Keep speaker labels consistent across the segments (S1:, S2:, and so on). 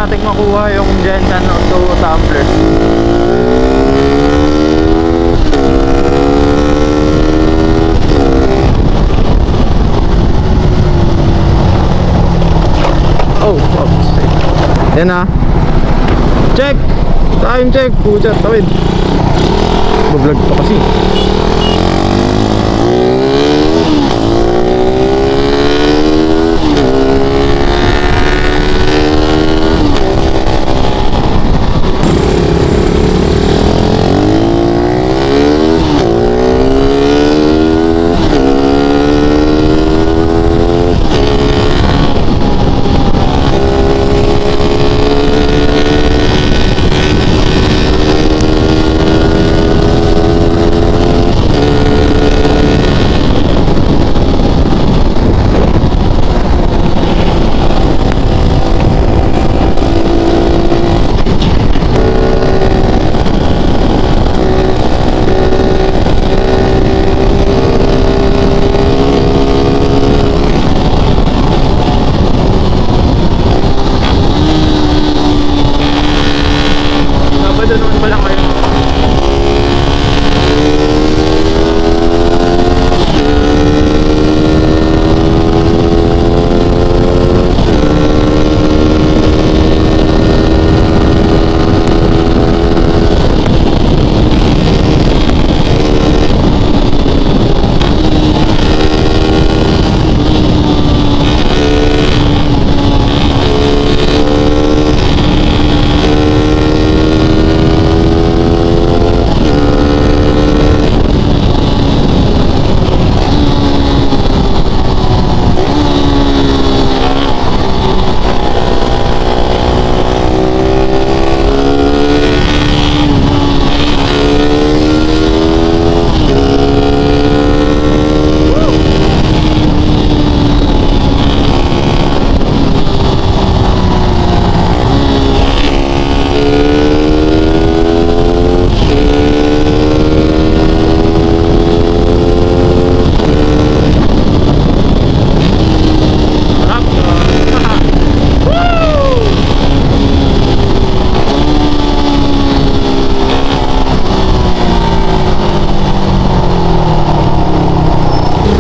S1: natin makuha yung Jensen Auto tumbler. Oh, yan na. Check! Time check! Puchat, tawid. Bablog pa kasi.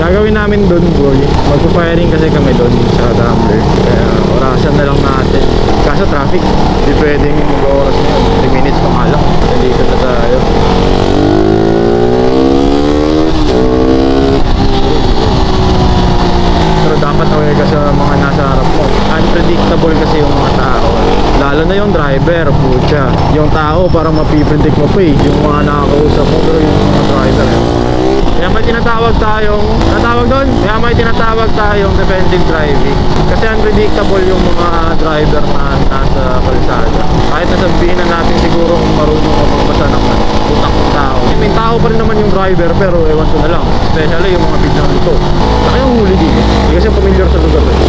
S1: Gagawin namin doon, boy. Magpa-firing kasi kami doon sa tumbler. Kaya orasan na lang natin. Kaso traffic, hindi pwedeng mag-oras na yun. 3 minutes pa nga lang. Nandito na tayo. Pero dapat aware ka sa mga nasa harap mo. Unpredictable kasi yung mga tao. Lalo na yung driver, putya. Yung tao parang mapipredict mo pa eh. Yung mga nakakausap mo, pero yung mga driver kaya may tinatawag tayong defensive driving. Kasi unpredictable yung mga driver na nasa kalsada. Kahit nasabihin na natin siguro kung marunong ka magbasa ng utak ng tao. May tao pa rin naman yung driver, pero ewan ko na lang. Especially yung mga biglang luto. Saka yung huli dito. Hindi kasi familiar sa lugar eh.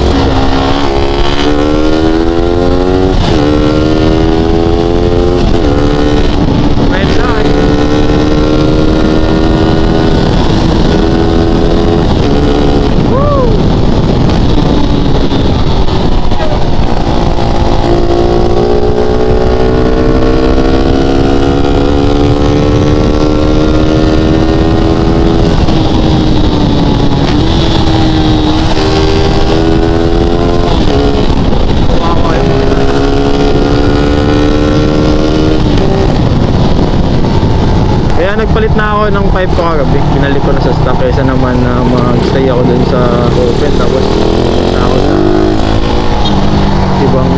S1: Nagpalit na ako ng pipe ko kagabi. Binalik ko na sa stock kaysa naman na mag-stay ako dun sa open. Tapos na ako sa ibang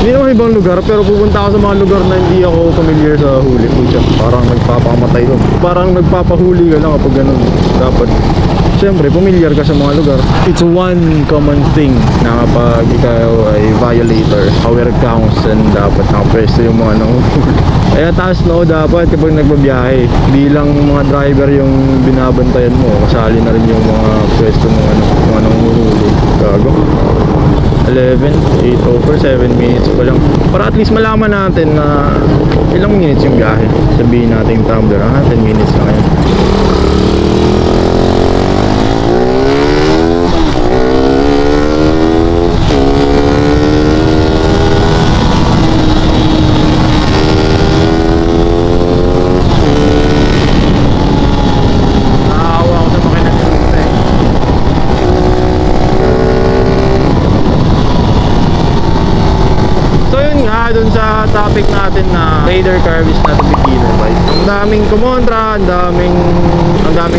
S1: hindi naman ibang lugar, pero pupunta ako sa mga lugar na hindi ako familiar sa huli. Parang nagpapakamatay doon. Parang nagpapahuli ka lang kapag ganun. Dapat siyempre, familiar ka sa mga lugar. It's one common thing na kapag ikaw ay violator, aware counts, and dapat nakapwesto yung mga nanguhuli. Kaya taas no, dapat kapag nagbabiyahe, bilang mga driver yung binabantayan mo, kasali na rin yung mga pwesto ng mga nanguhuli. Gago. 11, 8 over 7 minutes pa lang. Para at least malaman natin na ilang minutes yung biyahe. Sabihin natin yung tumbler, 10 minutes lang yan. tayo dun sa topic natin na Raider car is not a beginner bike. Ang daming kumontra, ang daming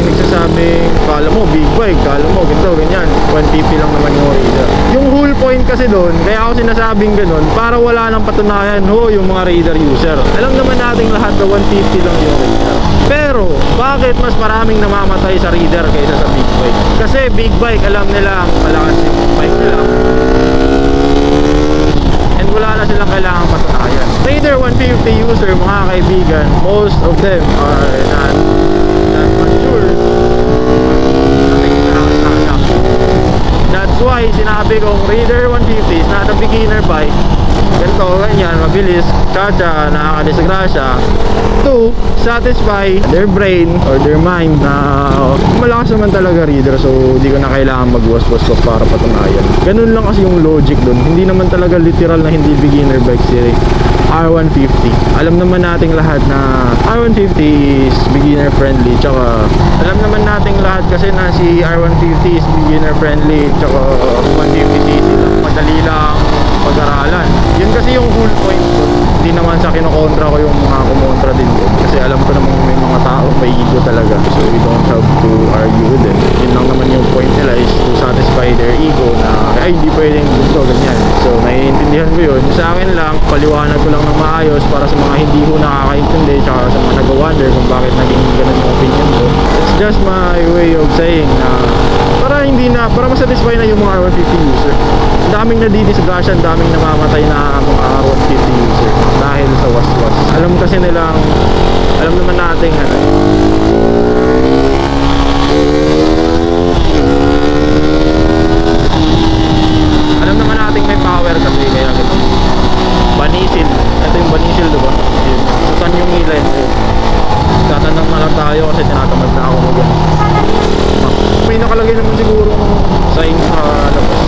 S1: nagsasabing, kala mo big bike, kala mo ganito, ganyan, 150 lang naman yung Raider. Yung whole point kasi dun, kaya ako sinasabing ganun, para wala nang patunayan yung mga Raider user. Alam naman natin lahat na 150 lang yung Raider. Pero, bakit mas maraming namamatay sa Raider kaysa sa big bike? Kasi big bike, alam nila malakas yung bike nila. And wala na silang kailangang patunayan. Raider 150 user, mga kaibigan, most of them are not mature. That's why sinabi kong Raider 150 is not a beginner bike. Ganito, ganyan, mabilis, tsa-tsa, nakakadisgrasya to satisfy their brain or their mind na malakas naman talaga Raider, so hindi ko na kailangan magwas-was para patunayan. Ganun lang kasi yung logic dun. Hindi naman talaga literal na hindi beginner bike si R150. Alam naman nating lahat na R150 is beginner friendly, tsaka alam naman nating lahat kasi na si R150 is beginner friendly, tsaka 150cc lang, madali lang pag-aralan. Yun kasi yung whole point doon. Hindi naman sa kinokontra ko yung mga kumontra din doon, kasi alam ko namang may mga tao may ego talaga, so we don't have to argue with them. Yun lang naman yung point nila, is to satisfy their ego na ay hindi pwedeng gusto ganyan. So naiintindihan ko yun. Sa akin lang, paliwanag ko lang ng maayos para sa mga hindi ko nakakaintindi, tsaka sa mga nag-wonder kung bakit naging ganun yung opinion ko. It's just my way of saying na para masatisfy na yung mga R150 user. Ang daming nadidisgrasya, ang daming namamatay na mga R150 user dahil sa was-was. Alam naman natin alam naman natin may power kasi, kaya gito. Banisil. Ito yung banisil, diba? So, saan yung nilay? Tatanong na lang tayo kasi tinatamad na ako mag may nakalagay naman siguro sign sa labas.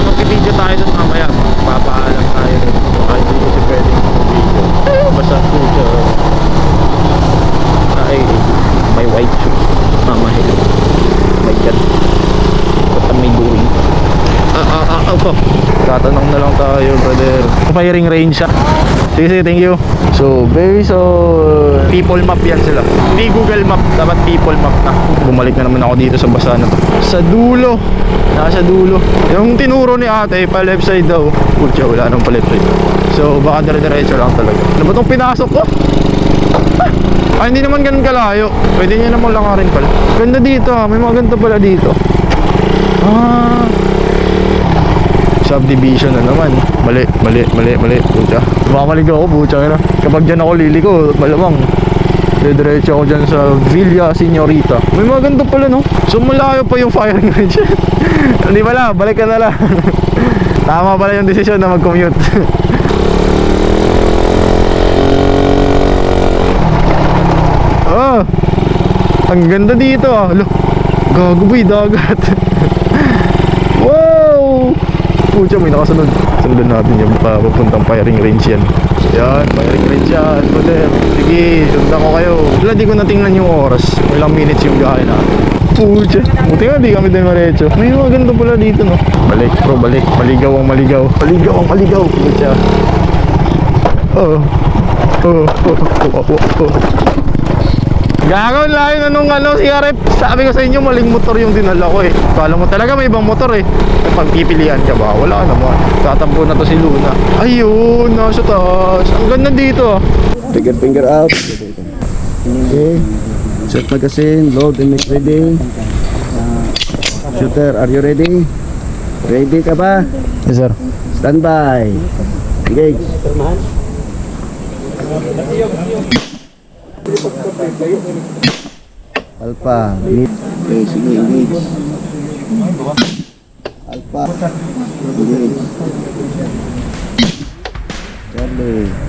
S1: Mag-video tayo dun mamaya. Papaalam tayo dun. Baka hindi kasi pwedeng video. Basta video. Ay, may white shoes. Mama, hello. My God. What am I doing? Fuck. Tatanong na lang tayo, brother. Firing range siya. Sige, thank you. So, people map yan sila. Hindi Google Map, dapat people map na. Bumalik na naman ako dito sa basa na to. Sa dulo. Nasa dulo. Yung tinuro ni ate, pa left side daw. Pucha, wala nang pa left side. So, baka dire-diretso lang talaga. Ano ba itong pinasok ko? Ay, hindi naman ganun kalayo. Pwede nyo naman langarin pala. Ganda dito ha. May mga ganito pala dito. Subdivision na naman. Mali. Pucha. Mamaligaw ako, pucha. Kapag dyan ako liliko, malamang diretso ako dyan sa Villa Señorita. May mga ganito pala, no? So, malayo pa yung firing range. Hindi pala, balik ka na lang. Tama pala yung desisyon na mag-commute. Ang ganda dito ah. Look, gago boy, dagat. Wow! Pucha, may nakasunod. Sundan natin yung papuntang firing range yan. Yan, firing range yan, brother. Sige, sundan ko kayo. Wala, di ko natingnan yung oras. Ilang minutes yung biyahe natin. Pucha, buti nga di kami din marecho. May mga ganda pala dito, no? Balik bro, balik. Maligaw ang maligaw. Pucha. Gagawin lang yun anong CRF. Sabi ko sa inyo, maling motor yung dinala ko eh. Kala mo talaga may ibang motor eh. Pagpipilian ka ba? Wala naman. Tatampo na to si Luna. Ayun, nasa taas. Ang ganda dito ah.
S2: Finger up. Okay. Set magazine, load and make ready. Shooter, are you ready? Ready ka ba?
S1: Yes sir.
S2: Stand by. Engage. Alpha, mid. Okay, sige, engage. Alpha, engage. Charlie.